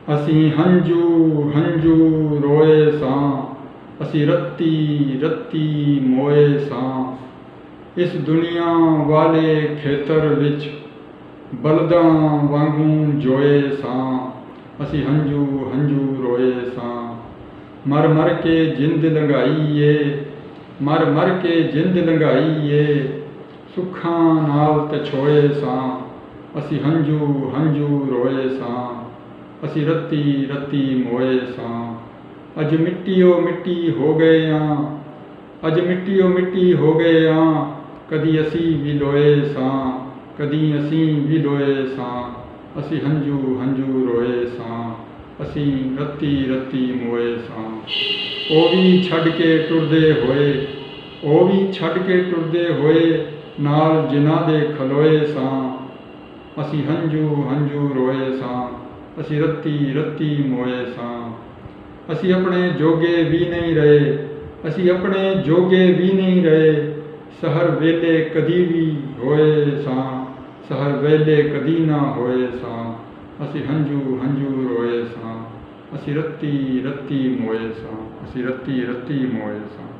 ਅਸੀਂ ਹੰਝੂ ਹੰਝੂ ਰੋਏ ਸਾਂ, ਅਸੀਂ ਰੱਤੀ ਰੱਤੀ ਮੋਏ ਸਾਂ। ਇਸ ਦੁਨੀਆ ਵਾਲੇ ਖੇਤਰ ਵਿੱਚ ਬਲਦਾਂ ਵਾਂਗੂ ਜੋਏ ਸਾਂ, ਅਸੀਂ ਹੰਝੂ ਹੰਝੂ ਰੋਏ ਸਾਂ। ਮਰ ਮਰ ਕੇ ਜਿੰਦ ਲੰਘਾਈ ਏ, ਮਰ ਮਰ ਕੇ ਜਿੰਦ ਲੰਘਾਈ ਏ, ਸੁੱਖਾਂ ਨਾਲ ਤਛੋਏ ਸਾਂ, ਅਸੀਂ ਹੰਝੂ ਹੰਝੂ ਰੋਏ ਸਾਂ, ਅਸੀਂ ਰੱਤੀ ਰੱਤੀ ਮੋਏ ਸਾਂ। ਅੱਜ ਮਿੱਟੀਓ ਮਿੱਟੀ ਹੋ ਗਏ ਆਂ, ਅੱਜ ਮਿੱਟੀਓ ਮਿੱਟੀ ਹੋ ਗਏ ਆਂ, ਕਦੀ ਅਸੀਂ ਵੀ ਲੋਏ ਸਾਂ, ਕਦੀ ਅਸੀਂ ਵੀ ਲੋਏ ਸਾਂ, ਅਸੀਂ ਹੰਝੂ ਹੰਝੂ ਰੋਏ ਸਾਂ, ਅਸੀਂ ਰੱਤੀ ਰੱਤੀ ਮੋਏ ਸਾਂ। ਉਹ ਵੀ ਛੱਡ ਕੇ ਟੁਰਦੇ ਹੋਏ, ਉਹ ਵੀ ਛੱਡ ਕੇ ਟੁਰਦੇ ਹੋਏ, ਨਾਲ ਜਿਨ੍ਹਾਂ ਦੇ ਖਲੋਏ ਸਾਂ, ਅਸੀਂ ਹੰਝੂ ਹੰਝੂ ਰੋਏ ਸਾਂ, ਅਸੀਂ ਰੱਤੀ ਰੱਤੀ ਮੋਏ ਸਾਂ। ਅਸੀਂ ਆਪਣੇ ਜੋਗੇ ਵੀ ਨਹੀਂ ਰਹੇ, ਅਸੀਂ ਆਪਣੇ ਜੋਗੇ ਵੀ ਨਹੀਂ ਰਹੇ, ਸਹਰ ਵੇਲੇ ਕਦੀ ਵੀ ਹੋਏ ਸਾਂ, ਸਹਰ ਵੇਲੇ ਕਦੀ ਨਾ ਹੋਏ ਸਾਂ, ਅਸੀਂ ਹੰਝੂ ਹੰਝੂ ਰੋਏ ਸਾਂ, ਅਸੀਂ ਰੱਤੀ ਰੱਤੀ ਮੋਏ ਸਾਂ, ਅਸੀਂ ਰੱਤੀ ਰੱਤੀ ਮੋਏ ਸਾਂ।